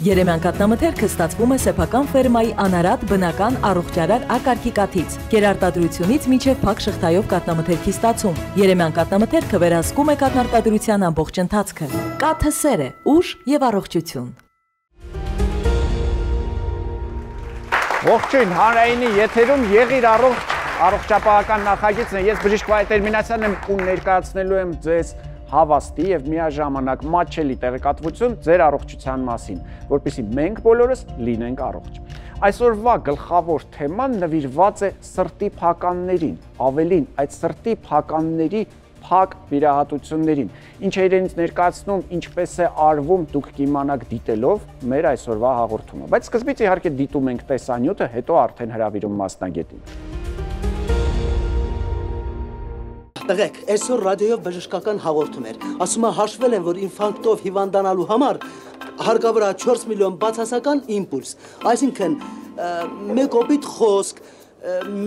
Երեմյան կաթնամթերքը ստացվում է սեփական ֆերմայի անարատ բնական առողջարար ակարգի կաթից, գերարտադրությունից մինչև փակ շղթայով կաթնամթերքի ստացում։ Երեմյան կաթնամթերքը վերահսկում է կաթնարտադրության ամբողջ ընթացքը։ Կաթը սեր է, ուժ եւ առողջություն։ Ողջույն, հանրայինի եթերում եղիր առողջապահական նախագիծն է։ Ես բժիշկ Վահե Տերմինասյանն եմ ու ներկայացնելու եմ ձեզ հավաստի եւ միաժամանակ մատչելի տեղեկատվություն ձեր առողջության մասին, որպեսզի մենք բոլորս լինենք առողջ։ Այսօրվա գլխավոր թեման նվիրված է սրտի փականներին, ավելին այդ սրտի փականների փակ վիրահատություններին։ Ինչ է իրենից ներկայացնում, ինչպես է արվում, դուք կիմանաք դիտելով մեր այսօրվա հաղորդումը։ Բայց սկզբից իհարկե դիտում ենք տեսանյութը, հետո արդեն հրավիրում մասնագետին։ Տղեկ, այսօր ռադիոյով բժշկական հաղորդում էր։ Ասում է հաշվել են, որ ինֆարկտով հիվանդանալու համար հարկավոր է 4 միլիոն բացասական իմպուլս, այսինքն մեկ օպիտ խոսք,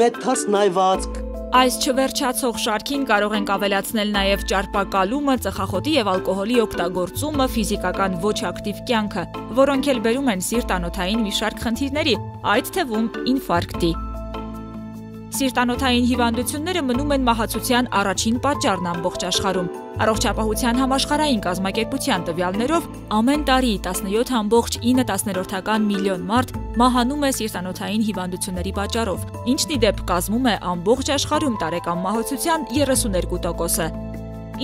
մեկ թաց նայվածք։ Այս չվերջացող շարքին կարող ենք ավելացնել նաև ճարպակալումը, ծխախոտի եւ ալկոհոլի օգտագործումը, ֆիզիկական ոչ ակտիվ կյանքը, որոնք էլ բերում են սիրտանոթային մի շարք խնդիրների, այդ թվում ինֆարկտի։ Սիրտանոթային հիվանդությունները մնում են մահացության առաջին պատճառն ամբողջ աշխարհում։ Առողջապահության համաշխարհային կազմակերպության տվյալներով ամեն տարի 17.9 միլիոն մարդ մահանում է սիրտանոթային հիվանդությունների պատճառով, ինչն ի դեպ կազմում է ամբողջ աշխարհում տարեկան մահացության 32%-ը։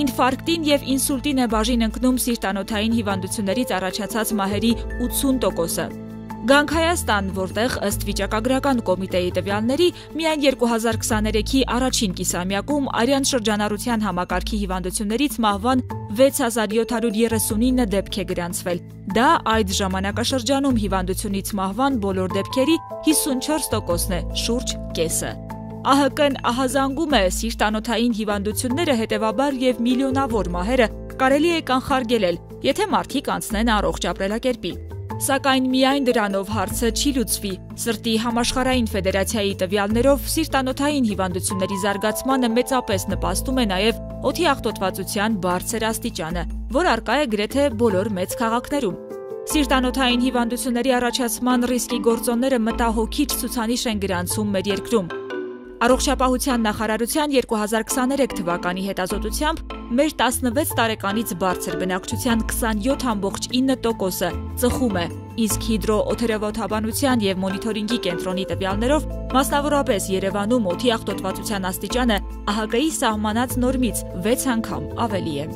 Ինֆարկտին եւ ինսուլտին է բաժին ընկնում սիրտանոթային հիվանդություններից առաջացած մահերի 80%-ը։ Գանք Հայաստան, որտեղ ըստ վիճակագրական կոմիտեի տվյալների միայն 2023-ի առաջին կիսամյակում արյան շրջանառության համակարգի հիվանդություններից մահվան 6739 դեպք է գրանցվել։ Դա այդ ժամանակաշրջանում հիվանդությունից մահվան բոլոր դեպքերի 54%-ն է, շուրջ կեսը։ ԱՀԿ-ն ահազանգում է սիրտանոթային հիվանդությունները, հետևաբար եւ միլիոնավոր մահերը կարելի է կանխարգելել, եթե մարդիկ անցնեն առողջ ապրելակերպի։ Սակայն միայն դրանով հարցը չի լուծվի։ Սրտի համաշխարհային ֆեդերացիայի տվյալներով սիրտանոթային հիվանդությունների զարգացմանը մեծապես նպաստում է նաև օդի աղտոտվածության բարձր աստիճանը, որ առկա է գրեթե բոլոր մեծ քաղաքներում։ Սիրտանոթային հիվանդությունների առաջացման ռիսկի գործոնները մտահոգիչ ցուցանիշ են գրանցում մեր երկրում։ Առողջապահության նախարարության 2023 թվականի հետազոտությամբ մեր 16 տարեկանից բարձր բնակչության 27.9%-ը ծխում է, իսկ հիդրոօթերևոթաբանության եւ մոնիթորինգի կենտրոնի տվյալներով մասնավորապես Երևանում օդի աղտոտվածության աստիճանը ԱՀԿ-ի սահմանած նորմից 6 անգամ ավելի է։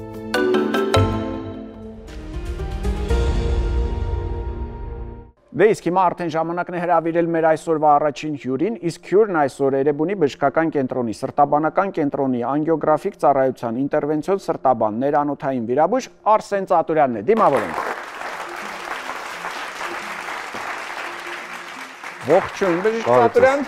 Դե իսկ հիմա արդեն ժամանակն է հրավիրել մեր այսօրվա առաջին հյուրին, իսկ հյուրն այսօր Էրեբունի բժշկական կենտրոնի, սրտաբանական կենտրոնի, անգիոգրաֆիկ ծառայության, ինտերվենցիոն սրտաբան, ներանոթային վիրաբույժ Արսեն Ծատուրյանն է։ Դիմավորենք։ Ողջույն, բժիշկ Ծատուրյան։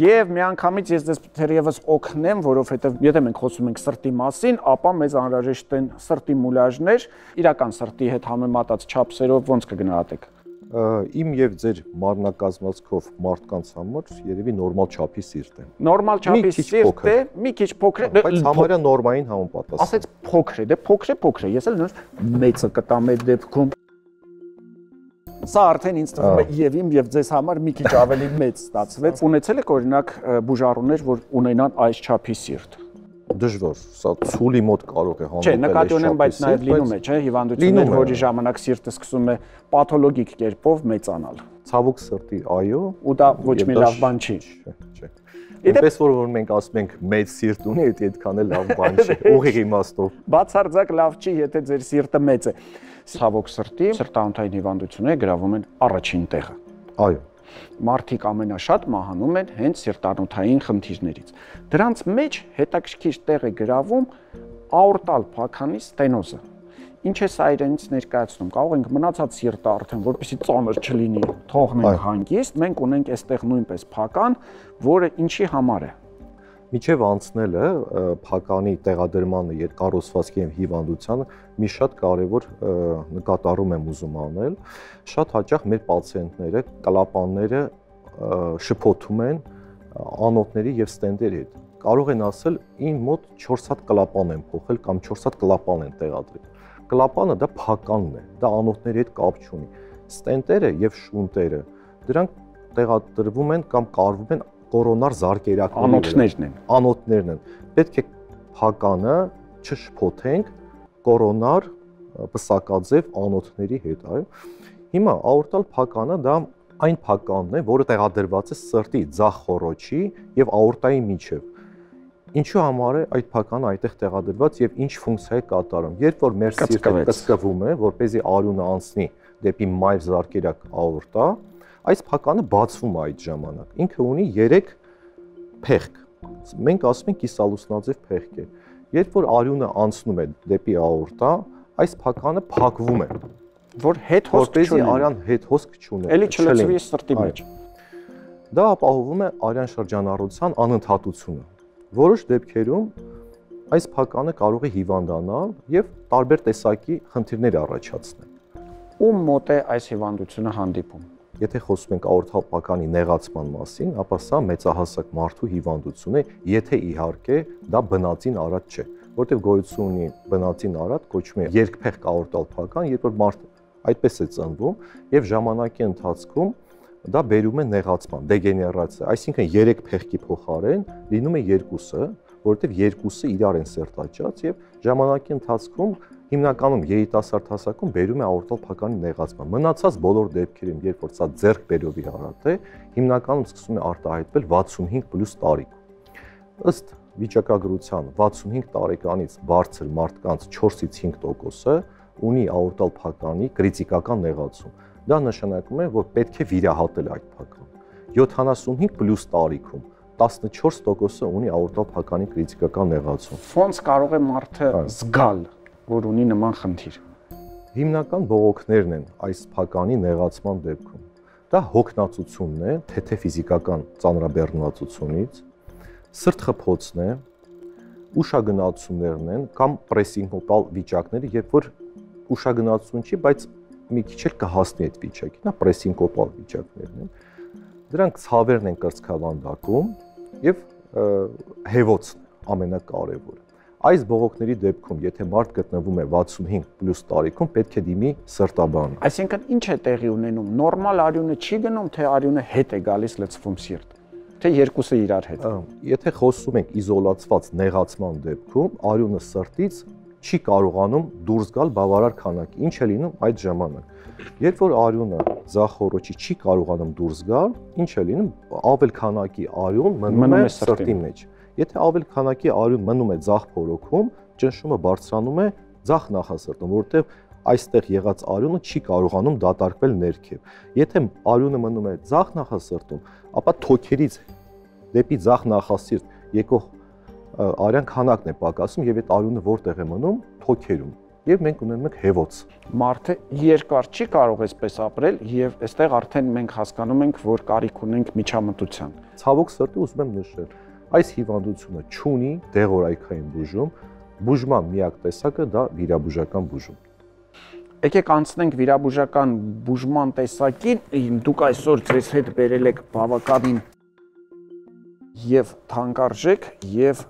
Եվ միանգամից ես ձեզ թերևս օգնեմ, որովհետև եթե մենք խոսում ենք սրտի մասին, ապա մեզ անհրաժեշտ են սրտի մուլաժներ, իրական սրտի հետ համեմատած չափսերով ոնց կգնահատեք։ Իմ եւ ձեր մարմնակազմվածքով մարդկանց համար երևի նորմալ չափի սիրտ է։ Նորմալ չափի սիրտ է, մի քիչ փոքր է, բայց համարյա նորմային համապատասխան։ Ասեց փոքր է, դե փոքր է, ես էլ նույնիսկ մեծը կտամ այդ դեպքում։ Սա արդեն ինձ թվում է եւ իմ եւ ձեզ համար մի քիչ ավելի մեծ ստացվեց։ Ունեցել եք օրինակ բուժառուներ, որ ունենան այս չափի սիրտ։ Դժվար, սա ցուլի մոտ կարող է հանդիպել։ Չէ, նկատի ունեմ, բայց նաև լինում է, չէ, հիվանդություններ, որի ժամանակ սիրտը սկսում է պաթոլոգիկ կերպով մեծանալ։ Ցավոք սրտի, այո, ու դա ոչ մի լավ բան չի։ Չէ։ Այնպես որ մենք ասում ենք մեծ սիրտ ունի, այդքան էլ լավ բան չի, ուղիղ իմաստով։ Բացարձակ լավ չի, եթե ձեր սիրտը մեծ է։ Ցավոք սրտի սրտանոթային հիվանդությունները գրավում են առաջին տեղը։ Այո։ Մարդիկ ամենաշատ մահանում են հենց սիրտանոթային խնդիրներից։ Դրանց մեջ հետաքրքիր տեղ է գրավում աորտալ փականի ստենոզը։ Ինչ է սա իրենից ներկայացնում։ Կարող ենք մնացած սիրտը արդեն, որպեսզի ծանր չլինի, թողնենք հանգիստ, մենք ունենք այստեղ նույնպես փական, որը ինչի համար է։ Միջև անցնելը փականի տեղադրմանը եւ կառուցվածքի եւ հիվանդությանը մի շատ կարեւոր նկատառում եմ ուզում անել։ Շատ հաճախ մեր պացիենտները, կլապանները շփոթում են անոթների եւ ստենդերի հետ։ Կարող են ասել, իմ մոտ 4 հատ կլապան են փոխել կամ 4 հատ կլապան են տեղադրել։ կլապանը դա փականն է, դա անոթների հետ կապ չունի։ Ստենտերը եւ շունտերը դրանք տեղադրվում են կամ կարվում են կորոնար զարկերակների անոթներն են։ Պետք է փականը չշփոթենք կորոնար պսակաձև անոթների հետ, այո։ Հիմա աորտալ փականը դա այն փականն է, որը տեղադրված է սրտի ձախ խոռոչի եւ աորտայի միջև։ Ինչու համար է այդ փականը այդտեղ տեղադրված եւ ինչ ֆունկցիա է կատարում։ Երբ որ մեր սիրտը կսկվում է, որպեսզի արյունը անցնի դեպի մայր զարկերակ աորտա, այս փականը բացվում է այդ ժամանակ։ Ինքը ունի 3 փեղկ։ Մենք ասում ենք կիսալուսնաձև փեղկ է։ Երբ որ արյունը անցնում է դեպի աորտա, այս փականը փակվում է, որ հետ հոսք չունի, արյան հետ հոսք չունի։ Էլի չլցվի սրտի մեջ։ Դա ապահովում է արյան շրջանառության անընդհատությունը։ Որոշ դեպքերում այս փականը կարող է հիվանդանալ եւ տարբեր տեսակի խնդիրներ առաջացնել։ Ում մոտ է այս հիվանդությունը հանդիպում։ Եթե խոսում ենք աորտալ փականի նեղացման մասին, ապա սա մեծահասակ մարդու հիվանդություն է, եթե իհարկե դա բնածին արատ չէ, որտեղ գոյություն ունի բնածին արատ, կոչվում է երկփեղկ աորտալ փական, երբ որ մարդը այդպես է ծնվում եւ ժամանակի ընթացքում դա բերում է նեղացման, դեգեներացիա, այսինքն 3 փեղկի փոխարեն լինում է 2-ը, որովհետև 2-ը իրար են սերտաճած եւ ժամանակի ընթացքում հիմնականում երիտասարդ հասակում բերում է աորտալ փականի նեղացման։ Մնացած բոլոր դեպքերում, երբ որ սա ձեռքբերովի արատ է, հիմնականում սկսում է արտահայտվել 65+ տարիքում։ Ըստ վիճակագրության 65 տարեկանից բարձր մարդկանց 4-ից 5%-ը ունի աորտալ փականի կրիտիկական նեղացում։ Դա նշանակում է, որ պետք է վիրահատել այդ փականը։ 75+ տարիքում 14%-ը ունի աորտալ փականի կրիտիկական նեղացում։ Ոնց կարող է մարդը զգալ, որ ունի նման խնդիր։ Հիմնական բողոքներն են այս փականի նեղացման դեպքում։ Դա հոգնածությունն է, թե ֆիզիկական ծանրաբեռնվածությունից, սրտխփոցն է, ուշագնացություններն են կամ պրեսինկոպալ վիճակները, երբ որ ուշագնացություն չի, բայց մի քիչ էլ կհասնի այդ վիճակին, նա պրեսինկոպալ վիճակներն են։ Դրանք ցավերն են կրծքավանդակում եւ հեվոցն ամենակարևորը։ Այս բողոքների դեպքում, եթե մարդ գտնվում է 65+ տարիքում, պետք է դիմի սրտաբան։ Այսինքն ինչ է տեղի ունենում։ Նորմալ արյունը չի գնում, թե արյունը հետ է գալիս լցվում սիրտ, թե երկուսը իրար հետ։ Եթե խոսում ենք իզոլացված նեղացման դեպքում, արյունը սրտից չի կարողանում դուրս գալ բավարար քանակի, ինչ է լինում այդ ժամանակ։ Երբ որ արյունը ձախ խոռոչի չի կարողանում դուրս գալ, ինչ է լինում, ավել քանակի արյուն մնում է սրտի մեջ։ Եթե ավել քանակի արյուն մնում է ձախ փորոքում, ճնշումը բարձրանում է ձախ նախասրտում, որտեղ այստեղ եղած արյունը չի կարողանում դատարկվել ներքև։ Եթե արյունը մնում է ձախ նախասրտում, ապա թոքերից դեպի ձախ նախասիրտ եկող արյան քանակն է պակասում եւ այդ արյունը որտեղ է մնում, թոքերում, եւ մենք ունենում ենք հեվոց։ Մարդը երկար չի կարող այսպես ապրել եւ այստեղ արդեն մենք հասկանում ենք, որ կարիք ունենք միջամտության։ Ցավոք սրտի ուզում եմ նշել, այս հիվանդությունը չունի դեղորայքային բուժում, բուժման միակ տեսակը դա վիրաբուժական բուժումն է։ Եկեք անցնենք վիրաբուժական բուժման տեսակին։ Դուք այսօր ձեզ հետ բերել եք բավականին եւ թանկարժեք եւ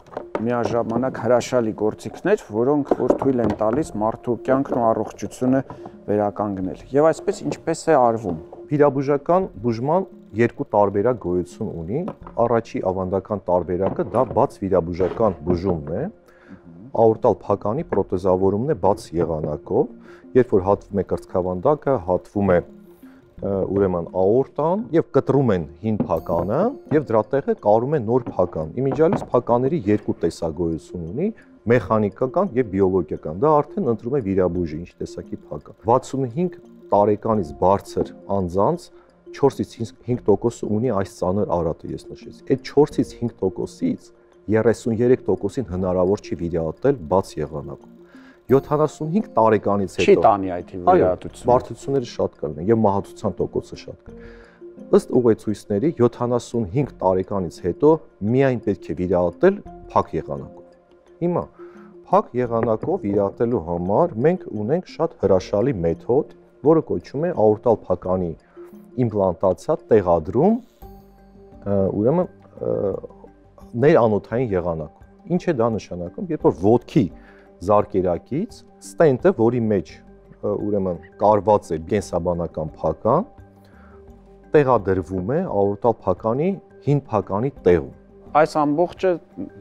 միաժամանակ հրաշալի գործիքներ, որոնք որ թույլ են տալիս մարդու կյանքն ու առողջությունը վերականգնել։ Եվ այսպես ինչպես է արվում։ Վիրաբուժական բուժման երկու տարբերակ գոյություն ունի։ Առաջի ավանդական տարբերակը դա բաց վիրաբուժական բուժումն է։ Աորտալ փականի պրոթեզավորումն է բաց եղանակով, երբ որ հատվում է կրծքավանդակը, հատվում է ուրեմն աորտան եւ կտրում են հին փականը եւ դրա տեղը կարում են նոր փական։ Իմիջիալիս փականների երկու տեսագոյություն ունի՝ մեխանիկական եւ բիոլոգիական։ Դա արդեն ընտրում է վիրաբույժը ինչ տեսակի փական։ 65 տարեկանից բարձր անձանց 4-ից 5% ունի այս ծանր արատը, ես նշեցի։ Այդ 4-ից 5%-ից 33%-ին հնարավոր չի վիրահատել բաց եղանակով։ 75 տարեկանից հետո չի տանի այդ վիրահատությունը։ Բարդությունները շատ կլինեն եւ մահացության տոկոսը շատ կլինի։ Ըստ ուղեցույցների 75 տարեկանից հետո միայն պետք է վիրահատել փակ եղանակով։ Հիմա փակ եղանակով վիրահատելու համար մենք ունենք շատ հրաշալի մեթոդ, որը կոչվում է աորտալ փականի իմպլանտացիա, տեղադրում, ուրեմն ներանոթային եղանակով։ Ինչ է դա նշանակում, երբ որ ոտքի զարկերակից ստենտը, որի մեջ ուրեմն կարված է կենսաբանական փական, տեղադրվում է աորտալ փականի հին փականի տեղում։ Այս ամբողջը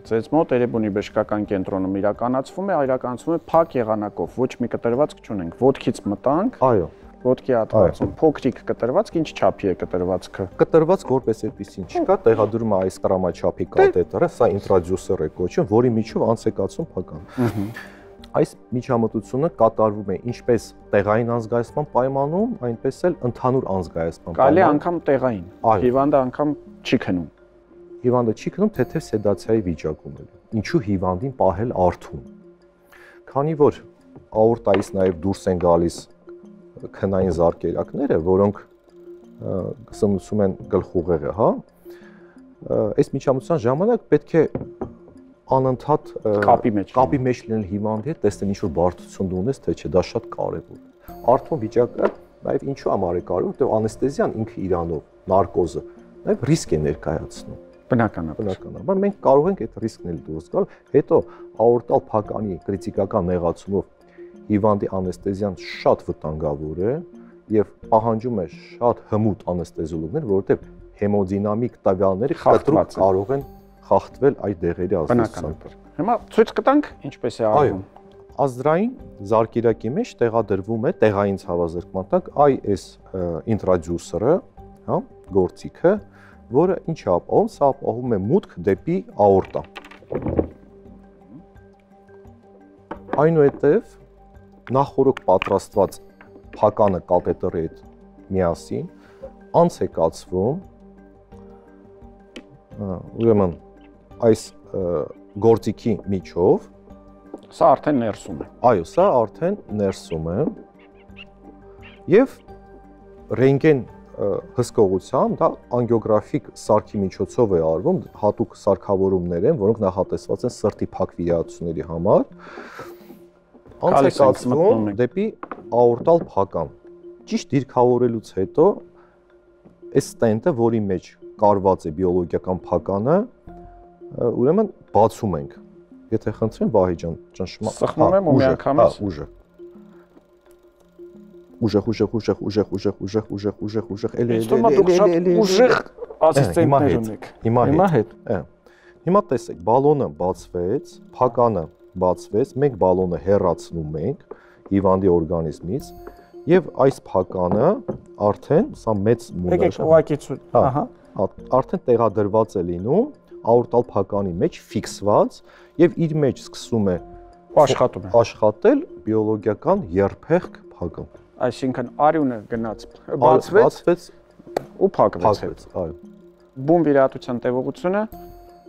ձեզ մոտ Էրեբունի բժշկական կենտրոնում իրականացվում է փակ եղանակով, ոչ մի կտրվածք չունենք։ Ոտքից մտանք։ Այո։ Ոտքի հատվածում փոքրիկ կտրվածք, ինչ չափի է կտրվածքը։ Կտրվածք որպես այդպեսին չկա, տեղադրում է այս տրամաչափի կաթետրը, սա ինտրադյուսեր է կոչվում, որի միջով անց է կացվում փականը։ Այս միջամտությունը կատարվում է ինչպես տեղային անզգայացման պայմանում, այնպես էլ ընդհանուր անզգայացման պայմանում։ Կարելի անգամ տեղային։ Հիվանդը անգամ չի քնում։ Հիվանդը չի քնում, թեթև սեդացիայի վիճակում է։ Ինչու հիվանդին պահել արթուն։ Քանի որ աորտայից նաև դուրս են գալիս քնային զարկերակները, որոնք սնուցում են գլխուղեղը, հա, այս միջամտության ժամանակ պետք է անընդհատ կապի մեջ լինել հիվանդի հետ, տեսնել ինչ որ բարդություն ունես, թե չէ, դա շատ կարևոր է։ Արթուն վիճակը նաև ինչու համար է կարևոր, որտեղ անեստեզիան ինքը իրանով, նարկոզը նաև ռիսկ է ներկայացնում։ Բնականաբար մենք կարող ենք այդ ռիսկն էլ դուրս գալ, հետո աորտալ փականի կրիտիկական նեղացումով հիվանդի անեստեզիան շատ վտանգավոր է եւ պահանջում է շատ հմուտ անեստեզիոլոգներ, որովհետեւ հեմոդինամիկ տվյալները կտրուկ կարող են խախտվել այդ դեղերի ազդեցությամբ։ Հիմա ցույց կտանք ինչպես է արվում։ Ազդրային զարկերակի մեջ տեղադրվում է տեղային ցավազրկման տակ այս ինտրադյուսերը, հա, գործիքը, որը ինչ է ապահովում, սա ապահովում է մուտք դեպի աորտա։ Այնուհետև նախորոք պատրաստված փականը կաթետրի հետ միասին անց է կացվում, ուրեմն այս գործիքի միջով, սա արդեն ներսում է։ Այո, սա արդեն ներսում է եւ ռենտգեն հսկողությամբ դա անգիոգրաֆիկ սարքի միջոցով է արվում, հատուկ սարքավորումներ են, որոնք նախատեսված են սրտի փակ վիրահատությունների համար։ Անց է կացվում դեպի աորտալ փական։ Ճիշտ դիրքավորելուց հետո այս ստենտը, որի մեջ կարված է բիոլոգիական փականը, ուրեմն բացում ենք։ Եթե խնդրեմ Վահե ջան, ճնշում սխմում եմ ու միանգամից ուժեղ, ուժեղ ասիստենտներ ունեք։ Հիմա հետ։ Հիմա տեսեք, բալոնը բացվեց, փականը բացվեց, մենք բալոնը հեռացնում ենք հիվանդի օրգանիզմից եւ այս փականը արդեն սա մեծ մոդել է։ Եկեք ուղղակի ցույց, ահա, արդեն տեղադրված է լինում աորտալ փականի մեջ ֆիքսված եւ իր մեջ սկսում է աշխատել բիոլոգիական երփեղկ փակը։ Այսինքն արյունը գնաց, բացվեց ու փակվեց, այո։ Բուն վիրահատության տևողությունը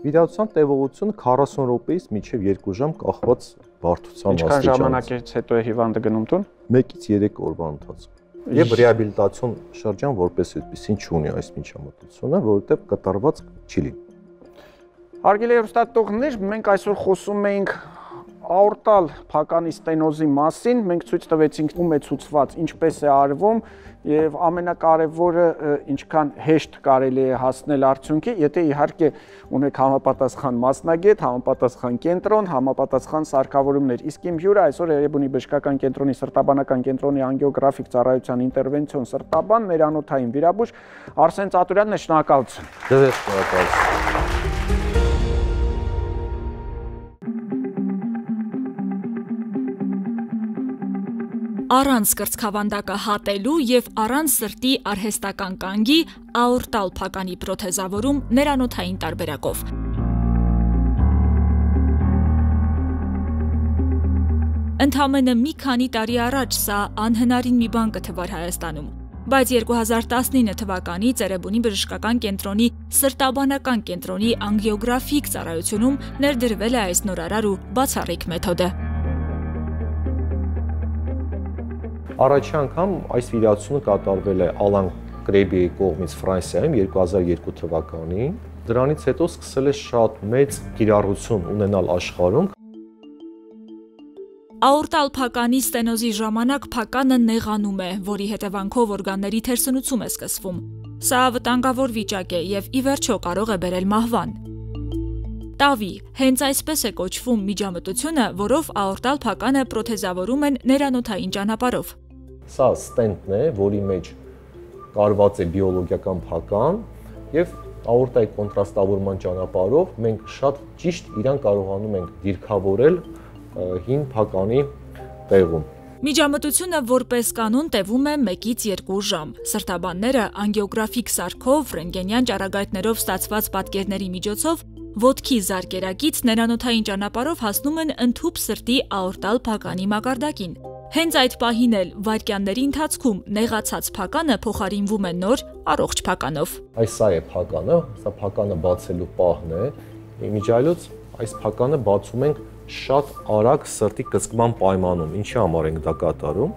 40 րոպեից մինչև 2 ժամ կախված բարդության աստիճանից։ Ինչքան ժամանակից հետո է հիվանդը գնում տուն։ 1-ից 3 օրվա ընթացքում։ Եվ ռեաբիլիտացիոն շրջան որպես այդպեսին չունի այս միջամտությունը, որովհետև կատարված չի լինի։ Հարգելի հեռուստատողներ, մենք այսօր խոսում էինք աորտալ փականի ստենոզի մասին, մենք ցույց տվեցինք ում է ցուցված, ինչպես է արվում եւ ամենակարևորը ինչքան հեշտ կարելի է հասնել արդյունքի, եթե իհարկե ունեք համապատասխան մասնագետ, համապատասխան կենտրոն, համապատասխան սարքավորումներ։ Իսկ իմ հյուրը այսօր Էրեբունի բժշկական կենտրոնի սրտաբանական կենտրոնի անգիոգրաֆիկ ծառայության ինտերվենցիոն սրտաբան, ներանոթային վիրաբույժ Արսեն Ծատուրյանն է, շնորհակալություն։ Ձեզ շնորհակալություն։ Առանց կրծքավանդակը հատելու եւ առանց սրտի արհեստական կանգի աորտալ փականի պրոթեզավորում ներանոթային տարբերակով։ Ընդամենը մի քանի տարի առաջ սա անհնարին մի բան կթվար Հայաստանում, բայց 2019 թվականից Էրեբունի բժշկական կենտրոնի սրտաբանական կենտրոնի անգիոգրաֆիկ ծառայությունում ներդրվել է այս նորարար ու բացառիկ մեթոդը։ Առաջի անգամ այս վիրահատությունը կատարվել է Ալան Կրեբիի կողմից Ֆրանսիայում 2002 թվականին։ Դրանից հետո սկսել է շատ մեծ կիրառություն ունենալ աշխարհում։ Աորտալ փականի ստենոզի ժամանակ փականը նեղանում է, որի հետևանքով օրգանների թերսնուցում է սկսվում։ Սա վտանգավոր վիճակ է եւ ի վերջո կարող է բերել մահվան։ Տավի, հենց այսպես է կոչվում միջամտությունը, որով աորտալ փականը պրոթեզավորում են ներանոթային ճանապարհով։ Սա ստենտն է, որի մեջ կարված է բիոլոգիական փական եւ աորտայի կոնտրաստավորման ճանապարհով մենք շատ ճիշտ իրան կարողանում ենք դիրքավորել հին փականի տեղում։ Միջամտությունը որպես կանոն տևում է 1-ից 2 ժամ։ Սրտաբանները անգիոգրաֆիկ սարքով, ռենտգենյան ճառագայթներով ստացված պատկերների միջոցով ոտքի զարկերակից ներանոթային ճանապարհով հասնում են ընդհուպ սրտի աորտալ փականի մակարդակին։ Հենց այդ պահին էլ վայրկյանների ընթացքում նեղացած փականը փոխարինվում է նոր առողջ փականով։ Այս սա է փականը, սա փականը բացելու պահն է։ Իմիջիայլոց այս փականը բացում ենք շատ արագ սրտի կծկման պայմանում։ Ինչի համար ենք դա կատարում,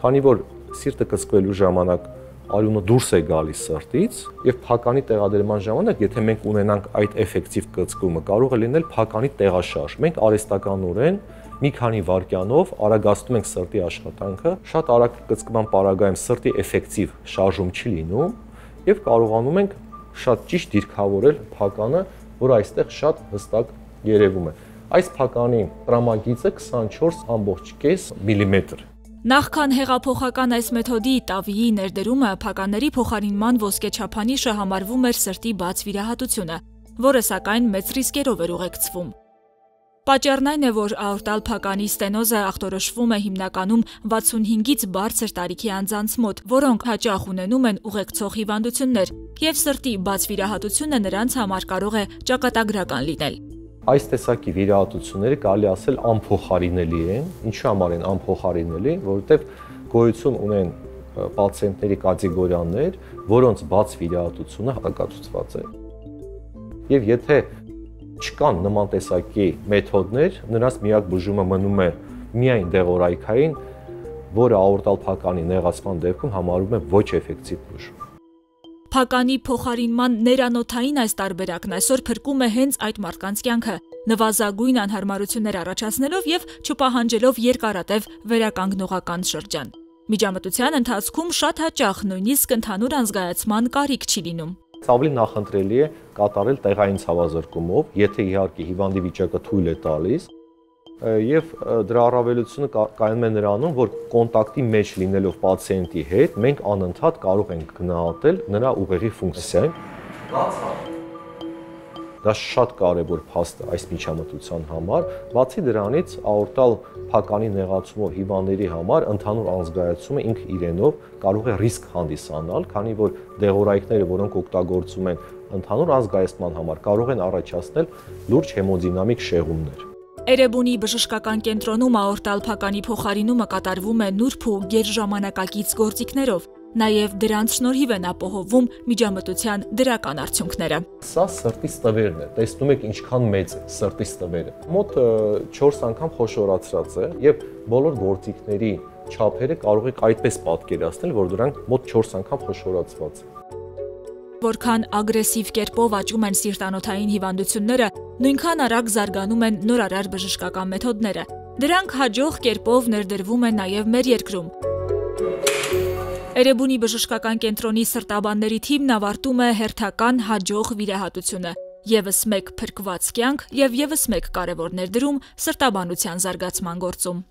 քանի որ սիրտը կծկվելու ժամանակ արյունը դուրս է գալիս սրտից եւ փականի տեղադրման ժամանակ, եթե մենք ունենանք այդ էֆեկտիվ կծկումը, կարող է լինել փականի տեղաշարժ։ Մենք արհեստականորեն մի քանի վայրկյանով արագացնում ենք սրտի աշխատանքը, շատ արագ կծկման պարագայում սրտի էֆեկտիվ շարժում չի լինում եւ կարողանում ենք շատ ճիշտ դիրքավորել փականը, որը այստեղ շատ հստակ երևում է։ Այս փականի տրամագիծը 24.5 մմ։ Նախքան հեղափոխական այս մեթոդի Տավիի ներդրումը փականների փոխարինման ոսկեչափանիշը համարվում էր սրտի բաց վիրահատությունը, որը սակայն մեծ ռիսկերով էր ուղեկցվում։ Պատճառն այն է, որ աորտալ փականի ստենոզը ախտորոշվում է հիմնականում 65-ից բարձր տարիքի անձանց մոտ, որոնք հաճախ ունենում են ուղեկցող հիվանդություններ, եւ սրտի բաց վիրահատությունը նրանց համար կարող է ճակատագրական լինել։ Այս տեսակի վիրահատությունները կարելի ասել անփոխարինելի են։ Ինչու համար են անփոխարինելի, որովհետև գոյություն ունեն պացիենտների կատեգորիաներ, որոնց բաց վիրահատությունը հակացուցված է։ Եվ եթե չկան նման տեսակի մեթոդներ, նրանց միակ բուժումը մնում է միայն դեղորայքային, որը աորտալ փականի նեղացման դեպքում համարվում է ոչ էֆեկտիվ բուժում։ Փականի փոխարինման ներանոթային այս տարբերակն այսօր փրկում է հենց այդ մարդկանց կյանքը, նվազագույն անհարմարություններ առաջացնելով եւ չպահանջելով երկարատև վերականգնողական շրջան։ Միջամտության ընթացքում շատ հաճախ նույնիսկ ընդհանուր անզգայացման կարիք չի լինում։ Ավելի նախընտրելի է կատարել տեղային ցավազրկումով, եթե իհարկե հիվանդի վիճակը թույլ է տալիս, եւ դրա առավելությունը կայանում է նրանում, որ կոնտակտի մեջ լինելով պացիենտի հետ մենք անընդհատ կարող ենք գնահատել նրա ուղեղի ֆունկցիան։ Դա շատ կարևոր փաստ է այս միջամտության համար, բացի դրանից աորտալ փականի նեղացումով հիվանդների համար ընդհանուր անզգայացումը ինքը իրենով կարող է ռիսկ հանդիսանալ, քանի որ դեղորայքները, որոնք օգտագործում են ընդհանուր անզգայացման համար, կարող են առաջացնել լուրջ հեմոդինամիկ շեղումներ։ Էրեբունի բժշկական կենտրոնում աորտալ փականի փոխարինումը կատարվում է նուրբ ու գերժամանակակից գործիքներով, նաև դրանց շնորհիվ են ապահովում միջամտության դրական արդյունքները։ Սա սրտի ստվերն է, տեսնում եք ինչքան մեծ է սրտի ստվերը։ Մոտ 4 անգամ խոշորացրած է եւ բոլոր գործիքների չափերը կարող եք այդպես պատկերացնել, որ դրանք մոտ 4 անգամ խոշորացված են։ Որքան ագրեսիվ կերպով աճում են սիրտանոթային հիվանդությունները, նույնքան արագ զարգանում են նորարար բժշկական մեթոդները։ Դրանք հաջող կերպով ներդրվում են նաև մեր երկրում։ Էրեբունի բժշկական կենտրոնի սրտաբանների թիմն ավարտում է հերթական հաջող վիրահատությունը։ Եվս մեկ փրկված կյանք եւ եւս մեկ կարևոր ներդրում սրտաբանության զարգացման գործում։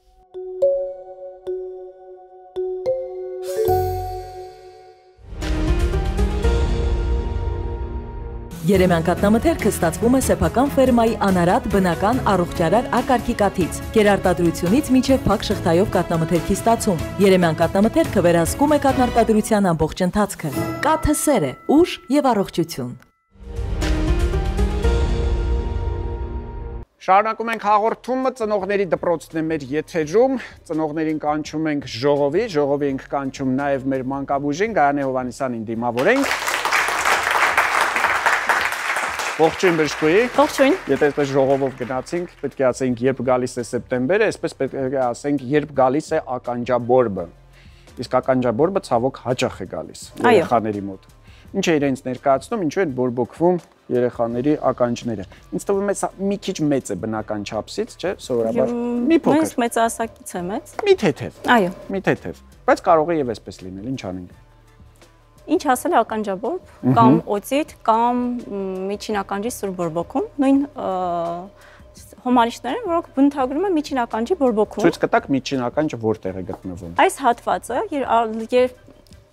Երեմյան կաթնամթերքը ստացվում է սեփական ֆերմայի անարատ բնական առողջարար ակարգի կաթից։ Գերարտադրությունից մինչև փակ շղթայով կաթնամթերքի ստացում։ Երեմյան կաթնամթերքը վերահսկում է կաթնարտադրության ամբողջ ընթացքը։ Կաթը սեր է, ուժ եւ առողջություն։ Շարունակում ենք հաղորդումը, ծնողների դպրոցն է մեր եթերում, ծնողներին կանչում ենք ժողովի ենք կանչում նաև մեր մանկաբույժին, Գայանե Հովհաննիսյանին դիմավորենք։ Ողջույն բժշկուհի։ Ողջույն։ Եթե այսպես ժողովով գնացինք, պետք է ասենք, երբ գալիս է սեպտեմբերը, այսպես պետք է ասենք, երբ գալիս է ականջաբորբը։ Իսկ ականջաբորբը ցավոք հաճախ է գալիս երեխաների մոտ։ Ինչ է իրենց ներկայացնում, ինչու են բորբոքվում երեխաների ականջները։ Ինձ թվում է սա մի քիչ մեծ է բնական չափսից, չէ՞, սովորաբար։ Մի փոքր։ Մեծ մեծահասակից է մեծ։ Մի թեթև։ Այո։ Մի թեթև։ Բայց կարող է եւ այսպես լինել, ինչ անենք։ Ինչ ասել է ականջաբորբ կամ օծիտ կամ միջին ականջի սուր բորբոքում, նույն հոմանիշներն, որոնք բնութագրում են միջին ականջի բորբոքում։ Ցույց կտաք միջին ականջը որտեղ է գտնվում։ Այս հատվածը, երբ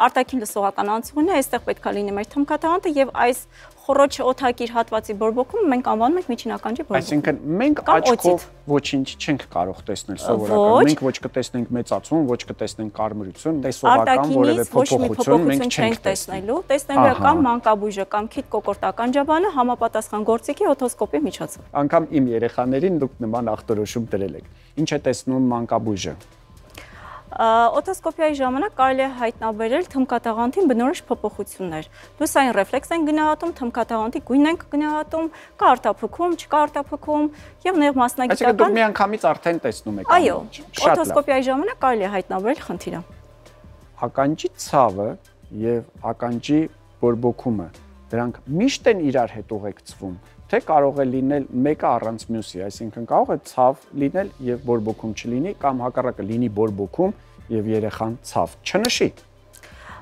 արտաքին լսողական անցուղին է, այստեղ պետք է լինի մեր թմքատաղանթը եւ այս խոռոչը օթակիր հատվածի բորբոքում մենք անվանում ենք միջին ականջի բորբոք։ Այսինքն մենք աչքով ոչինչ չենք կարող տեսնել սովորական։ Մենք ոչ կտեսնենք մեծացում, ոչ կտեսնենք կարմրություն, տեսողական որևէ փոփոխություն մենք չենք տեսնելու։ Տեսնելու է կամ մանկաբույժը կամ քիթ կոկորտ ականջաբանը համապատասխան գործիքի օթոսկոպի միջոցով։ Անկամ իմ երեխաներին դուք նման ախտորոշում դրել եք։ Ինչ է տեսնում մանկաբույժը։ Օթոսկոպիայի ժամանակ կարելի է հայտնաբերել թմքատաղանթին բնորոշ փոփոխություններ։ Լուսային ռեֆլեքս են գնահատում, թմքատաղանթի գույնն են գնահատում, կա արտափքում, չկա արտափքում եւ նեղ մասնագիտական։ Այսինքն դուք միանգամից արդեն տեսնում եք։ Այո, օթոսկոպիայի ժամանակ կարելի է հայտնաբերել խնդիրը։ Ականջի ցավը եւ ականջի բորբոքումը դրանք միշտ են իրար հետ ուղեկցվում, թե կարող է լինել մեկը առանց մյուսի, այսինքն կարող է ցավ լինել եւ բորբոքում չլինի կամ հակառակը լինի բորբոքում եւ երեխան ցավ չնշի։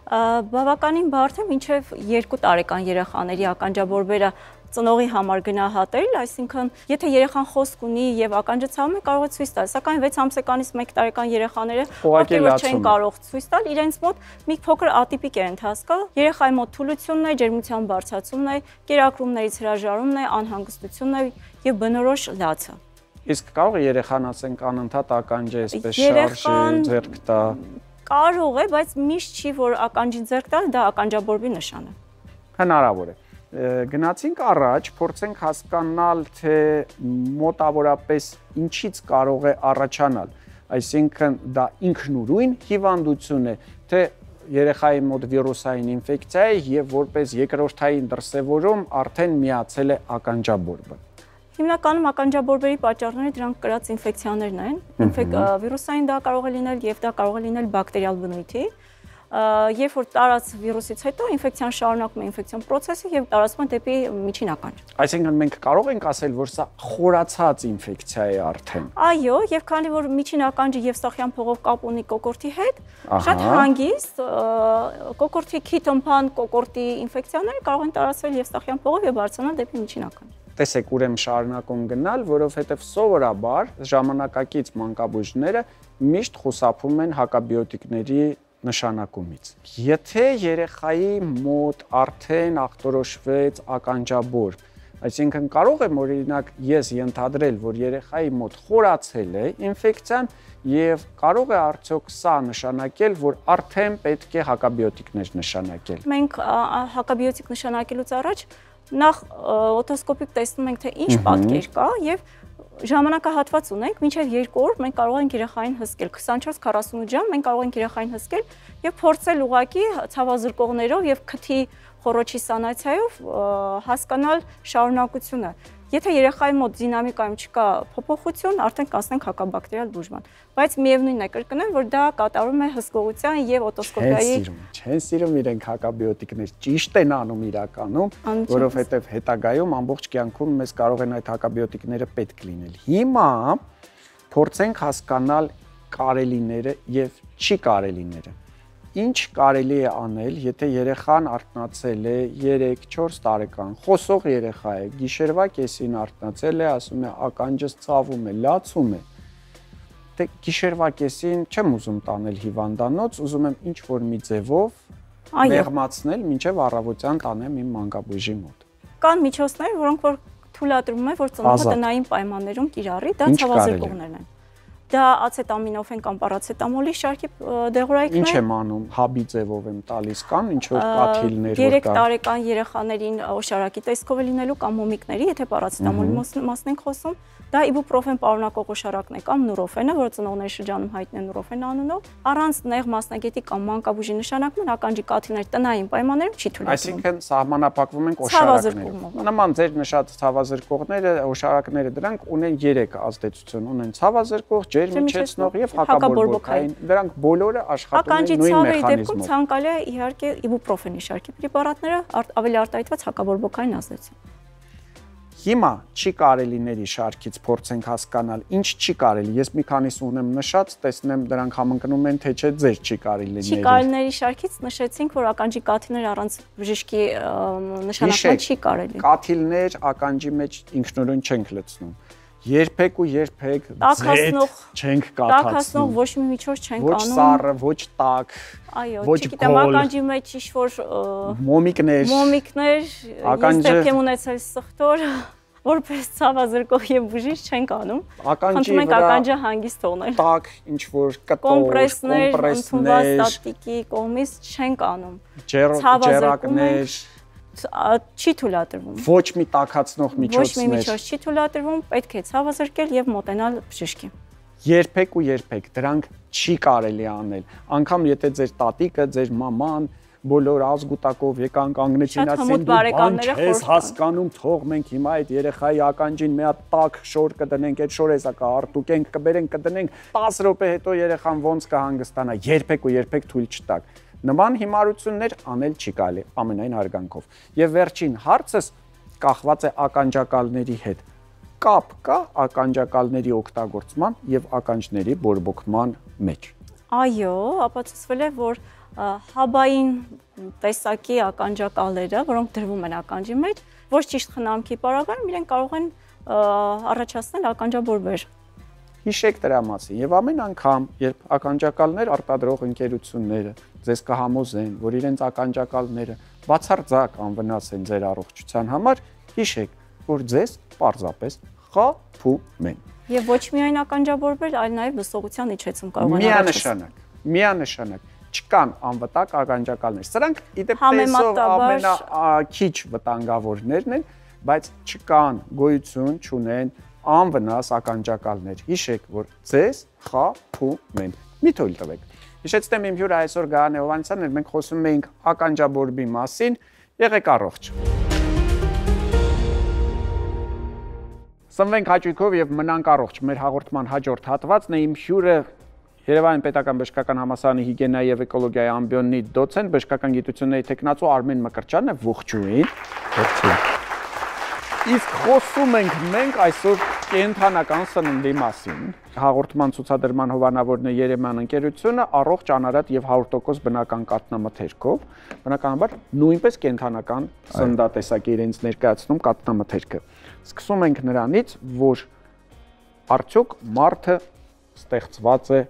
Բավականին բարդ է մինչև 2 տարեկան երեխաների ականջաբորբերը ծնողի համար գնահատել, այսինքն եթե երեխան խոսք ունի եւ ականջը ցավում է, կարող է ցույց տալ, սակայն 6 ամսեկանից 1 տարեկան երեխաները ովքեր չեն կարող ցույց տալ, իրենց մոտ մի փոքր ատիպիկ է ընթացքը, երեխայի մոտ թուլությունն է, ջերմության բարձրացումն է, կերակրումներից հրաժարումն է, անհանգստությունն է եւ բնորոշ լացը։ Իսկ կարող է երեխան ասենք անընդհատ ականջը այսպես շարժի, ձեռք տա։ Կարող է, բայց միշտ չի, որ ականջին ձեռք տալ, դա ականջաբորբի նշան է։ Հնարավոր է։ Գնացինք առաջ, փորձենք հասկանալ, թե մոտավորապես ինչից կարող է առաջանալ, այսինքն դա ինքնուրույն հիվանդություն է, թե երեխայի մոտ վիրուսային ինֆեկցիա է եւ որպես երկրորդային դրսեւորում արդեն միացել է ականջաբորբը։ Հիմնականում ականջաբորբերի պատճառները դրանք կրած ինֆեկցիաներն են, վիրուսային դա կարող է լինել եւ դա կարող է լինել բակտերիալ բնույթի։ Երբ որ տարած վիրուսից հետո ինֆեկցիան շարունակում է ինֆեկցիոն process-ը եւ տարածվում է դեպի միջին ականջ։ Այսինքն մենք կարող ենք ասել, որ սա խորացած ինֆեկցիա է արդեն։ Այո, եւ քանի որ միջին ականջը եւ սախյան փողով կապ ունի կոկորտի հետ, շատ հանգիստ կոկորտի քիթոմփան կոկորտի ինֆեկցիաները կարող են տարածվել եւ սախյան փողով եւ բարձրանալ դեպի միջին ականջ։ Տեսեք, ուրեմն շարունակում գնալ, որովհետեւ սովորաբար ժամանակակից մանկաբույժները միշտ խուսափում են հակաբիոտիկների նշանակումից։ Եթե երեխայի մոտ արդեն ախտորոշվեց ականջաբորբ, այսինքն կարող եմ օրինակ ես ենթադրել, որ երեխայի մոտ խորացել է ինֆեկցիան եւ կարող է արդյոք սա նշանակել, որ արդեն պետք է հակաբիոտիկներ նշանակել։ Մենք հակաբիոտիկ նշանակելուց առաջ նախ օթոսկոպիկ տեսնում ենք, թե ինչ պատկեր կա եւ ժամանակահատված ունենք, մինչև 2 օր մենք կարող ենք երեխային հսկել, 24-48 ժամ մենք կարող ենք երեխային հսկել եւ փորձել ուղղակի ցավազրկողներով եւ քթի խոռոչի սանացիայով հասկանալ շարունակությունը։ Եթե երեխայի մոտ դինամիկայում չկա փոփոխություն, արդեն կասնենք հակաբակտերիալ բուժման, բայց միևնույնն է կրկնեմ, որ դա կատարում է հսկողության եւ օտոսկոպիայի։ Չեն սիրում իրենք հակաբիոտիկներ, ճիշտ են անում իրականում, որովհետեւ հետագայում ամբողջ կյանքում մեզ կարող են այդ հակաբիոտիկները պետք լինել։ Հիմա փորձենք հասկանալ կարելիները եւ չի կարելիները։ Ինչ կարելի է անել, եթե երեխան արթնացել է 3-4 տարեկան, խոսող երեխա է, գիշերվա կեսին արթնացել է, ասում է ականջս ցավում է, լացում է։ Դե գիշերվա կեսին չեմ ուզում տանել հիվանդանոց, ուզում եմ ինչ-որ մի ձևով մեղմացնել, մինչև առավոտյան տանեմ իմ մանկաբույժի մոտ։ Կան միջոցներ, որոնք որ թույլատրում են, որ ծնողը տնային պայմաններում կիրառի, դա ցավազրկողներն են։ Դա ացետամինոֆեն կամ պարացետամոլի շարքի դեղորայքն է։ Ինչ եմ անում, հաբի ձևով եմ տալիս կամ ինչ որ կաթիլներ որ 3 տարեկան երեխաներին օշարակի տեսքով է լինելու կամ մոմիկների, եթե պարացետամոլի մասն ենք խոսում, դա իբուպրոֆեն պարունակող օշարակն է կամ նուրոֆենը, որը ծնողների շրջանում հայտնի է նուրոֆեն անունով, առանց նեղ մասնագետի կամ մանկաբույժի նշանակման ականջի կաթիլներ տնային պայմաններում չի թույլատրվում։ Այսինքն սահմանափակվում ենք օշարակներով։ Նման ձեր նշած ցավազրկողները, օշարակները դրանք ունեն 3 ազդեցություն, ունեն ցավազրկող, ջերմիջեցնող եւ հակաբորբոքային։ Դրանք բոլորը աշխատում են նույն մեխանիզմով։ Ականջի ցավի դեպքում ցանկալի է իհարկե իբուպրոֆենի շարքի պրեպարատները, ավելի արտահայտված հակաբորբոքային ազդեցություն։ Հիմա չի կարելիների շարքից փորձենք հասկանալ, ինչ չի կարելի։ Ես մի քանիս ունեմ նշած, տեսնեմ դրանք համընկնում են, թե չէ ձեր չի կարելիների։ Չի կարելիների շարքից նշեցինք, որ ականջի կաթիլներ առանց բժշկի նշանակման չի կարելի։ Կաթիլներ ականջի մեջ ինքնուրույն չենք լցնում։ Երբեք ու երբեք չենք կաթացնում։ Տաքացնող ոչ մի միջոց չենք անում։ Ոչ սառը, ոչ տաք։ Այո, ոչ չգիտեմ, ականջի մեջ ինչ-որ մոմիկներ, ես դեպք եմ ունեցել սխտոր, որպես ցավազրկող եւ բուժիչ չենք անում։ Խնդրում ենք ականջը հանգիստ թողնել։ Տաք, ինչ-որ կտոր, կոմպրեսներ, ստատիկի կողմից չենք անում։ Ջերակներ չի թույլատրվում։ Ոչ մի տաքացնող միջոցներ։ Ոչ մի միջոց չի թույլատրվում, պետք է ցավազրկել եւ մոտենալ բժշկին։ Երբեք ու երբեք դրանք չի կարելի аնել։ Անկամ եթե ձեր տատիկը, ձեր մաման բոլոր ազգուտակով եկան կանգնեցին ասեն դու բան չես հասկանում, թող մենք հիմա այդ երեխայի ականջին մի հատ տաք շոր կդնենք, այդ շորեսա կարտուկենք, կբերենք, կդնենք 10 րոպե հետո երեխան ոնց կհանգստանա, երբեք ու երբեք թույլ չտաք։ Նման հիմարություններ անել չի կարելի ամենայն հարգանքով։ Եվ վերջին հարցս կախված է ականջակալների հետ։ Կապ կա ականջակալների օգտագործման եւ ականջների բորբոքման մեջ։ Այո, ապացուցվել է, որ հաբային տեսակի ականջակալները, որոնք դրվում են ականջի մեջ, ոչ ճիշտ խնամքի պարագայում իրենք կարող են առաջացնել ականջաբորբեր։ Հիշեք դրա մասին եւ ամեն անգամ, երբ ականջակալներ արտադրող ընկերությունները ձեզ կհամոզեն, որ իրենց ականջակալները բացարձակ անվնաս են ձեր առողջության համար, հիշեք, որ ձեզ պարզապես խաբում են։ Եվ ոչ միայն ականջաբորբեր, այլ նաեւ լսողության իջեցում կարող են առաջացնել։ Միանշանակ չկան անվտանգ ականջակալներ։ Սրանք իդեպ տեսով ամենաքիչ վտանգավորներն են, բայց չկան, գոյություն չունեն անվնաս ականջակալներ։ Հիշեք, որ ձեզ խաբում են։ Մի թույլ տվեք։ Հիշեցնեմ իմ հյուրը այսօր Գայանե Հովհաննիսյանն էր, մենք խոսում էինք ականջաբորբի մասին։ Եղեք առողջ։ Սնվենք հաճույքով եւ մնանք առողջ։ Մեր հաղորդման հաջորդ հատվածն է իմ հյուրը Երևանի պետական բժշկական համալսարանի հիգիենայի եւ էկոլոգիայի ամբիոնի դոցենտ, բժշկական գիտությունների տեխնացու Արմեն Մկրտչյանն է, ողջույն։ Ողջույն։ Իսկ խոսում ենք մենք այսօր կենթանական սննդի մասին։ Հաղորդման ցուցադրման հովանավորն է Երևան ընկերությունը, առողջ, անարատ եւ 100% բնական կաթնամթերքով։ Բնականաբար նույնպես կենթանական սննդատեսակ է իրենց ներկայացնում կաթնամթերքը։ Սկսում ենք նրանից, որ արդյոք մարդը ստեղծված է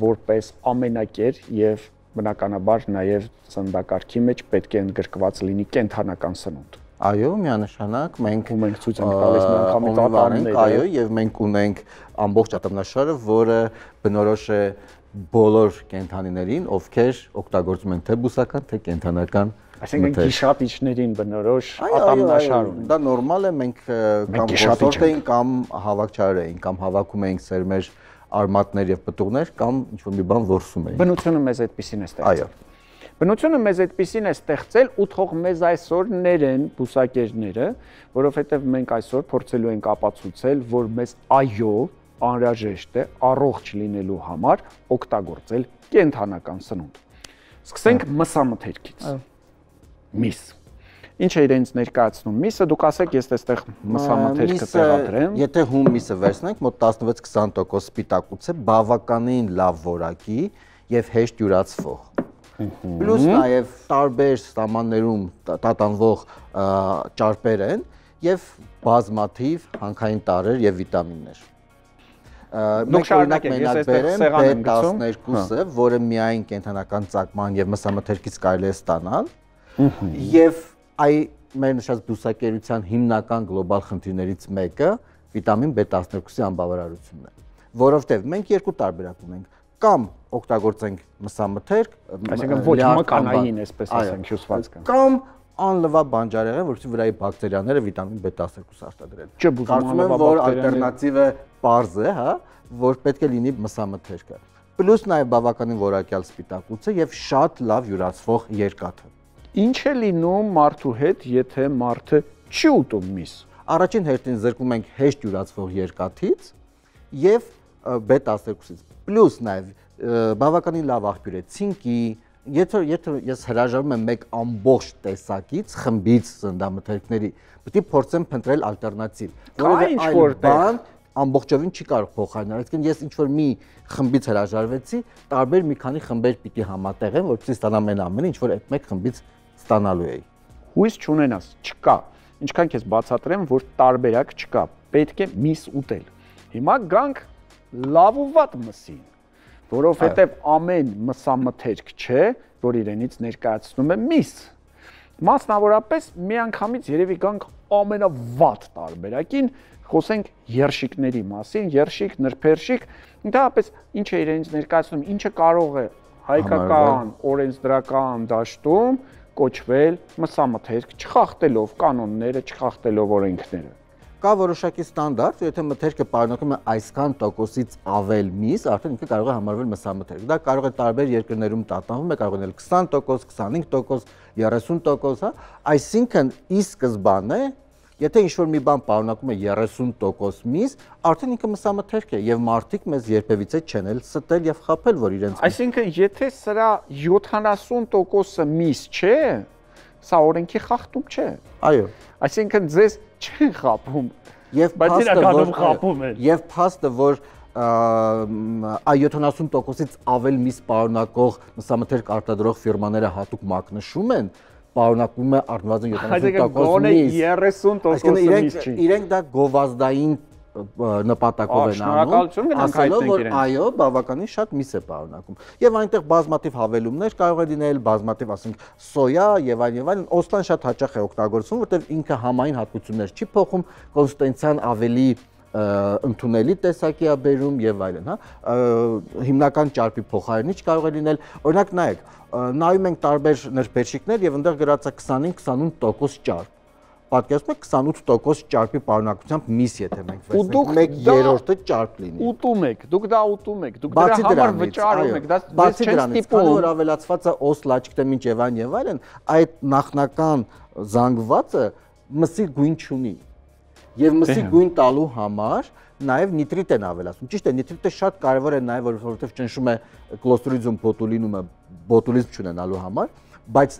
որպես ամենակեր եւ բնականաբար նաեւ սննդակարգի մեջ պետք է ընդգրկված լինի կենթանական սնունդ։ Այո, միանշանակ մենք ցույց ենք տալիս միանգամից ատամները, այո, եւ մենք ունենք ամբողջ ատամնաշարը, որը բնորոշ է բոլոր կենդանիներին, ովքեր օգտագործում են թե բուսական, թե կենդանական Այսինքն գիշատիչներին բնորոշ ատամնաշար ունեն։ Դա նորմալ է, մենք կամ գործորդ էին, կամ հավաքչարեր էին, կամ հավաքում էինք սերմեր, արմատներ եւ պտուղներ, կամ ինչ-որ մի բան որսում էինք։ Բնությունը մեզ այդպեսին է ստեղծել։ Այո։ Բնությունը մեզ այդպեսին է ստեղծել ու թող մեզ այսօր ներեն բուսակերները, որովհետև մենք այսօր փորձելու ենք ապացուցել, որ մեզ այո, անհրաժեշտ է առողջ լինելու համար օգտագործել կենդանական սնունդ։ Սկսենք մսամթերքից։ Միս։ Ինչ է իրենց ներկայացնում միսը, դուք ասեք, ես այստեղ մսամթերքը տեղադրեմ։ Եթե հում միսը վերցնենք, մոտ 16-20% սպիտակուց է, բավականին լավ որակի եւ հեշտ յուրացվող։ Պլյուս նաև տարբեր ստամաններում տատանվող ճարպեր են եւ բազմաթիվ հանքային տարրեր եւ վիտամիններ։ Մենք օրինակ մենակ բերեմ B12-ը, որը միայն կենդանական ծագման եւ մսամթերքից կարելի է ստանալ, եւ մեր նշած բուսակերության հիմնական գլոբալ խնդիրներից մեկը վիտամին B12-ի անբավարարությունն է, որովհետեւ մենք երկու տարբերակ ունենք, կամ օգտագործենք մսամթերք, այսինքն ոչ մկանային, այսպես ասենք, հյուսվածքը, կամ անլվա բանջարեղեն, որովհետեւ վրայի բակտերիաները վիտամին B12 արտադրել։ Կարծում եմ, որ ալտերնատիվը պարզ է, հա, որ պետք է լինի մսամթերքը։ Պլյուս նաև բավականին որակյալ սպիտակուցը եւ շատ լավ յուրացվող երկաթը։ Ինչ է լինում մարդու հետ, եթե մարդը չի ուտում միս։ Առաջին հերթին զրկում ենք հեշտ յուրացվող երկաթից եւ B12-ից։ Պլյուս նաև բավականին լավ աղբյուր է ցինկի, Եթե ես հրաժարվում եմ մեկ ամբողջ տեսակից, խմբից սննդամթերքների, պետք է փորձեմ փնտրել ալտերնատիվ, որովհետեւ այլ բան ամբողջովին չի կարող փոխարինել։ Այսինքն ես ինչ որ մի խմբից հրաժարվեցի, տարբեր մի քանի խմբեր պիտի համատեղեմ, որպեսզի ստանամ այն ամենը, ինչ որ այդ մեկ խմբից ստանալու էի։ Հույս չունենաս, չկա։ Ինչքան քեզ բացատրեմ, որ տարբերակ չկա, պետք է միս ուտել։ Հիմա գանք լավ ու վատ մսին, որովհետև ամեն մսամթերք չէ, որ իրենից ներկայացնում է միս։ Մասնավորապես միանգամից երևի գանք ամենավատ տարբերակին, խոսենք երշիկների մասին, երշիկ, նրբերշիկ, ընդհանրապես ինչ է իրենից ներկայացնում, ինչը կարող է հայկական օրենսդրական դաշտում կոչվել մսամթերք, չխախտելով կանոնները, չխախտելով օրենքները։ Կա որոշակի ստանդարտ, եթե մթերքը պարունակում է այսքան տոկոսից ավել միս, արդեն ինքը կարող է համարվել մսամթերք։ Դա կարող է տարբեր երկրներում տատանվում է, կարող է 20%, 25%, 30%, հա, այսինքն ի սկզբանե, եթե ինչ-որ մի բան պարունակում է 30% միս, արդեն ինքը մսամթերք է եւ մարդիկ մեզ երբևիցե չեն էլ ստել եւ խաբել, որ իրենց Այսինքն, եթե սրա 70%-ը միս չէ, սա օրենքի խախտում չէ։ Այո։ Այսինքն ձեզ չեն խաբում, բայց իրականում խաբում են։ Եվ փաստը, որ 70%-ից ավել միս պարունակող մսամթերք արտադրող ֆիրմաները հատուկ մակնշում են, պարունակում է առնվազն 70% միս։ 30% միս չի։ Իրենք դա գովազդային նպատակով են անում, ասելով որ այո, բավականին շատ միս է պարունակում։ Եվ այնտեղ բազմաթիվ հավելումներ կարող է լինել, բազմաթիվ, ասենք, սոյա եւ այլն, օստան շատ հաճախ է օգտագործվում, որտեղ ինքը համային հատկություններ չի փոխում, կոնսիստենցիան ավելի ընդունելի տեսակի է բերում եւ այլն, հա, հիմնական ճարպի փոխարինիչ կարող է լինել, օրինակ նայեք, նայում ենք տարբեր նրբերշիկներ եւ այնտեղ գրած է 25-28% ճարպ։ Պատկերացնում եք 28% ճարպի պարունակությամբ միս, եթե մենք վերցնենք 1/3-ը ճարպ լինի։ Ուտում եք, դուք դա ուտում եք, դուք դրա համար վճարում եք, դա բացի դրանից, քանի որ ավելացված է օս, լաչկտեմինչ եւ այլն, այդ նախնական զանգվածը մսի գույն չունի։ Եւ մսի գույն տալու համար նաեւ նիտրիտ են ավելացնում։ Ճիշտ է, նիտրիտը շատ կարեւոր է նաեւ, որովհետեւ ճնշում է Clostridium botulinum-ը բոտուլիզմ չունենալու համար, բայց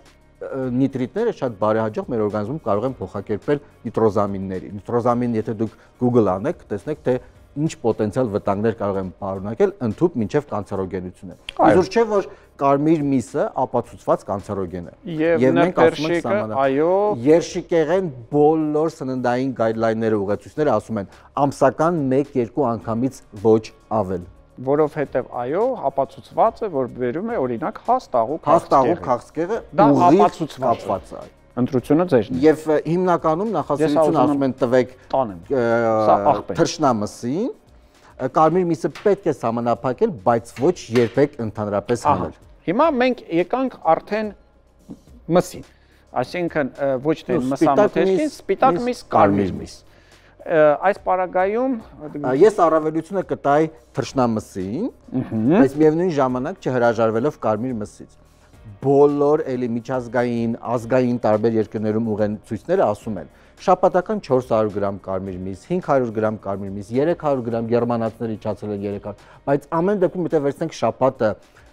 նիտրիտները շատ բարեհաջող մեր օրգանիզմում կարող են փոխակերպել նիտրոզամինների։ Նիտրոզամին, եթե դուք Google անեք, տեսնեք թե ինչ պոտենցիալ վտանգներ կարող են պարունակել ընդհուպ մինչև կանցերոգենություն է։ Իզուր չէ, որ կարմիր միսը ապացուցված կանցերոգեն է։ Եվ մենք ասում ենք, այո, երշիկեղեն բոլոր սննդային գայդլայնները, ուղեցույցները ասում են ամսական 1-2 անգամից ոչ ավել։ Որովհետև այո, ապացուցված է, որ բերում է օրինակ հաստաղու քաղցկեղը, դա ապացուցված է։ Ընտրությունը ձեզն է։ Եւ հիմնականում նախասիրություն ասում են տվեք թռչնամսին, կարմիր միսը պետք է սահմանափակել, բայց ոչ երբեք ընդհանրապես հանել։ Հիմա մենք եկանք արդեն մսին, այսինքն ոչ թե մսամթերքին, սպիտակ միս, կարմիր միս։ Այս պարագայում ես առավելությունը կտայի թռչնամսին, բայց միևնույն ժամանակ չհրաժարվելով կարմիր մսից։ Բոլոր էլի միջազգային, ազգային տարբեր երկրներում ուղեցույցները ասում են շաբաթական 400 գրամ կարմիր միս, 500 գրամ կարմիր միս, 300 գրամ գերմանացիները իջացել են 300, բայց ամեն դեպքում եթե վերցնենք շաբաթը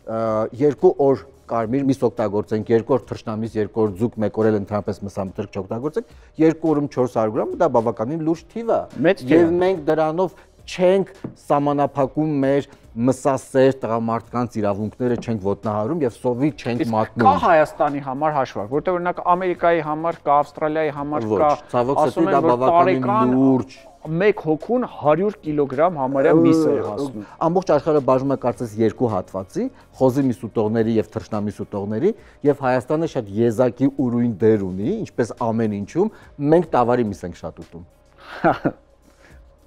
2 օր կարմիր միս օգտագործենք, 2 օր թռչնամիս, 2 օր ձուկ, 1 օր էլ ընդհանրապես մսամթերք չօգտագործենք, 2 օրում 400 գրամ, դա բավականին լուրջ թիվ է։ Եվ մենք դրանով չենք սահմանափակում մեր մսասեր տղամարդկանց իրավունքները, չենք ոտնահարում եւ սովի չենք մատնում։ Կա Հայաստանի համար հաշվարկ, որտեղ օրինակ Ամերիկայի համար կա, Ավստրալիայի համար կա, ասում են որ տարեկան լուրջ մեկ հոգուն 100 կիլոգրամ համարյա միս է հասնում։ Ամբողջ աշխարհը բաժանում է կարծես 2 հատվածի՝ խոզի միս ուտողների եւ թռչնամիս ուտողների, եւ Հայաստանը շատ եզակի ուրույն դեր ունի, ինչպես ամեն ինչում, մենք տավարի միս ենք շատ ուտում։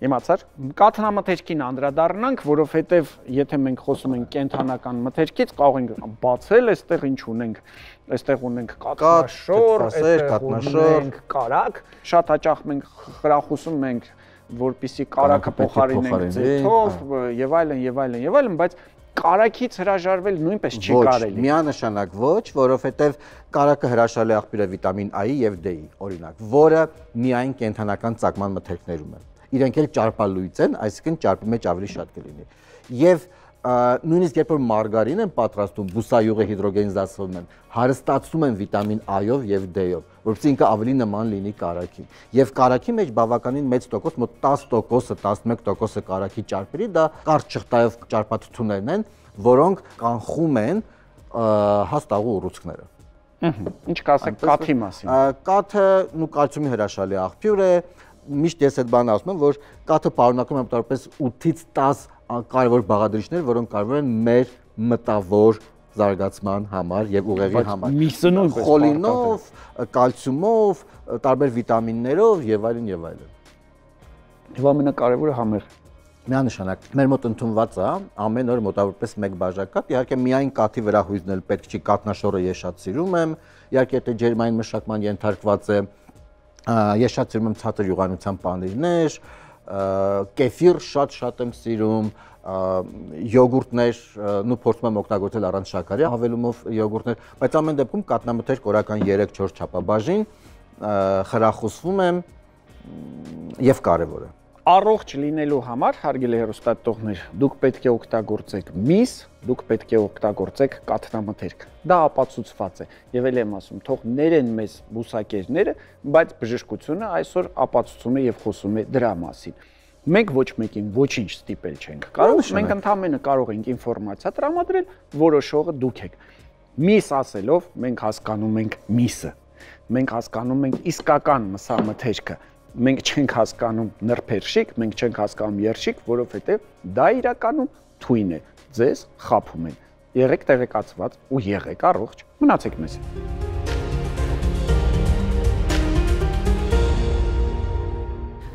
Իմացար, կաթնամթերքին անդրադառնանք, որովհետև եթե մենք խոսում ենք կենթանական մթերքից, կարող ենք բացել, այստեղ ինչ ունենք, այստեղ ունենք կաթնաշոր, այստեղ ունենք կարակ, շատ հաճախ մենք խրախուսում ենք, որպեսզի կարակը փոխարինենք ձեթով եւ այլն, բայց կարակից հրաժարվել նույնպես չի կարելի։ Ոչ, միանշանակ ոչ, որովհետև կարակը հրաշալի աղբյուր է վիտամին A-ի եւ D-ի, օրինակ, որը միայն կենթանական ծագման մթերքներում է։ Իրենք էլ ճարպալույծ են, այսինքն ճարպի մեջ ավելի շատ կլինի։ Եվ նույնիսկ երբ որ մարգարին են պատրաստում, բուսայուղը հիդրոգենիզացվում են, հարստացնում են վիտամին A-ով եւ D-ով, որովհետեւ ինքը ավելի նման լինի կարագին։ Եվ կարագի մեջ բավականին մեծ տոկոս, մոտ 10%-ը, 11%-ը կարագի ճարպերի դա կարճ շղթայով ճարպաթթուներն են, որոնք կանխում են հաստաղու ուռուցքները։ Ինչ կասեք կաթի մասին։ Կաթը կալցիումի հրաշալի աղբյուր է, միշտ ես այդ բանը ասում եմ, որ կաթը պարունակում է մոտավորապես 8-ից 10 կարևոր բաղադրիչներ, որոնք կարևոր են մեր մտավոր զարգացման համար եւ ուղեղի համար։ Միսը նույնպես խոլինով, կալցիումով, տարբեր վիտամիններով եւ այլն եւ այլն։ Եվ ամենակարևորը համեղ։ Միանշանակ մեր մոտ ընդունված է ամեն օր մոտավորապես 1 բաժակ կաթ, իհարկե միայն կաթի վրա հույզն էլ պետք չի, կաթնաշորը ես շատ սիրում եմ, իհարկե եթե ջերմային մշակման ենթարկված է, ես շատ սիրում եմ ցածր յուղանության պանիրներ, կեֆիր շատ եմ սիրում, յոգուրտներ, փորձում եմ օգտագործել առանց շաքարի հավելումով յոգուրտներ, բայց ամեն դեպքում կաթնամթերք օրական 3-4 չափաբաժին, խրախուսվում եմ եւ կարեւոր է։ Առողջ լինելու համար, հարգելի հեռուստատողներ, դուք պետք է օգտագործեք միս, դուք պետք է օգտագործեք կաթնամթերք։ Դա ապացուցված է։ Եվ ելի եմ ասում, թող ներեն մեզ բուսակերները, բայց բժշկությունը այսօր ապացուցում է եւ խոսում է դրա մասին։ Մենք ոչ մեկին ոչինչ ստիպել չենք կարող, մենք ընդհանրապես կարող ենք ինֆորմացիա տրամադրել, որոշողը դուք եք։ Միս ասելով մենք հասկանում ենք միսը։ Մենք հասկանում ենք իսկական մսամթերքը։ Մենք չենք հասկանում նրբերշիկ, մենք չենք հասկանում երշիկ, որովհետև դա իրականում թույն է, ձեզ խաբում են։ Եղեք տեղեկացված ու եղեք առողջ, մնացեք մեզ։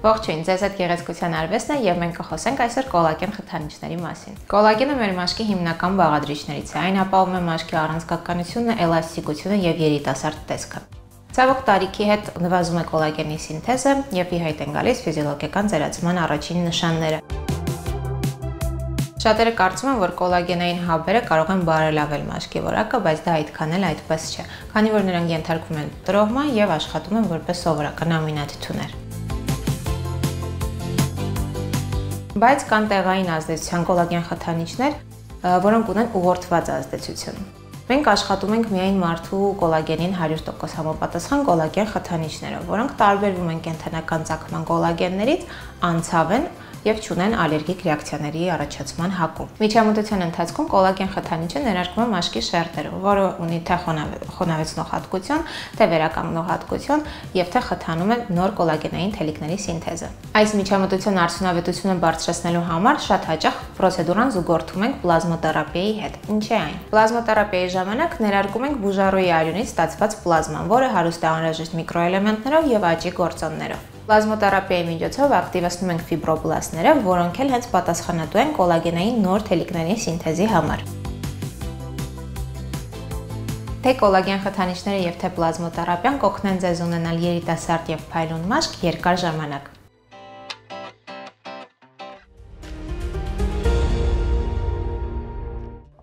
Ողջույն, ձեզ հետ Գեղեցկության արվեստն է եւ մենք կխոսենք այսօր կոլագեն խթանիչների մասին։ Կոլագենը մեր մաշկի հիմնական բաղադրիչներից է, այն ապահովում է մաշկի առանցքականությունը, էլաստիկությունը եւ երիտասարդ տեսքը։ Ցավոք տարիքի հետ նվազում է կոլագենի սինթեզը եւ ի հայտ են գալիս ֆիզիոլոգիական ծերացման առաջին նշանները։ Շատերը կարծում են, որ կոլագենային հաբերը կարող են բարելավել մաշկի որակը, բայց դա այդքան էլ այդպես չէ, քանի որ նրանք ենթարկվում են տրոհման եւ աշխատում են որպես սովորական ամինաթթուներ։ Բայց կան տեղային ազդեցության կոլագեն խթանիչներ, որոնք ունեն ուղղորդված ազդեցություն։ Մենք աշխատում ենք միայն մարդու կոլագենին 100% համապատասխան կոլագեն խթանիչներով, որոնք տարբերվում են կենդանական ծագման կոլագեններից, անցավ են եւ չունեն ալերգիկ ռեակցիաների առաջացման հակում։ Միջամտության ընթացքում կոլագեն խթանիչը ներարկվում է մաշկի շերտերով, որը ունի թե խոնավեցնող հատկություն, թե վերականգնող հատկություն եւ թե խթանում է նոր կոլագենային թելիկների սինթեզը։ Այս միջամտության արդյունավետությունը բարձրացնելու համար շատ հաճախ պրոցեդուրան զուգորդում ենք պլազմոթերապիայի հետ։ Ինչ է այն։ Պլազմոթերապիայի ժամանակ ներարկում ենք բուժարոյի արյունից ստացված պլազման, որը հարուստ է անհրաժեշտ միկրոէլեմենտներով եւ աճի գործոններով։ Պլազմոթերապիայի միջոցով ակտիվացնում ենք ֆիբրոբլաստները, որոնք էլ հենց պատասխանատու են կոլագենային նոր թելիկների սինթեզի համար։ Թե կոլագեն խթանիչները եւ թե պլազմոթերապիան կօգնեն ձեզ ունենալ երիտասարդ եւ փայլուն մաշկ երկար ժամանակ։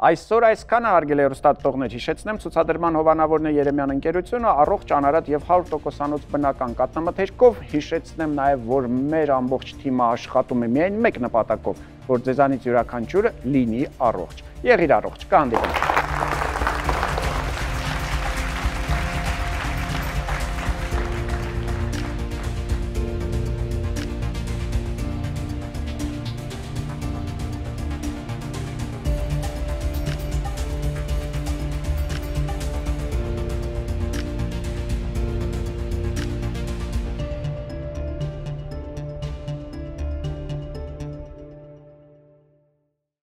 Այսօր այսքանը հարգելի հեռուստատողներ, հիշեցնեմ ցուցադրման հովանավորն է Երեմյան ընկերությունը, առողջ, անարատ եւ 100%-անոց բնական կաթնամթերքով, հիշեցնեմ նաեւ, որ մեր ամբողջ թիմը աշխատում է միայն մեկ նպատակով, որ ձեզանից յուրաքանչյուրը լինի առողջ։ Եղիր առողջ, կհանդիպենք։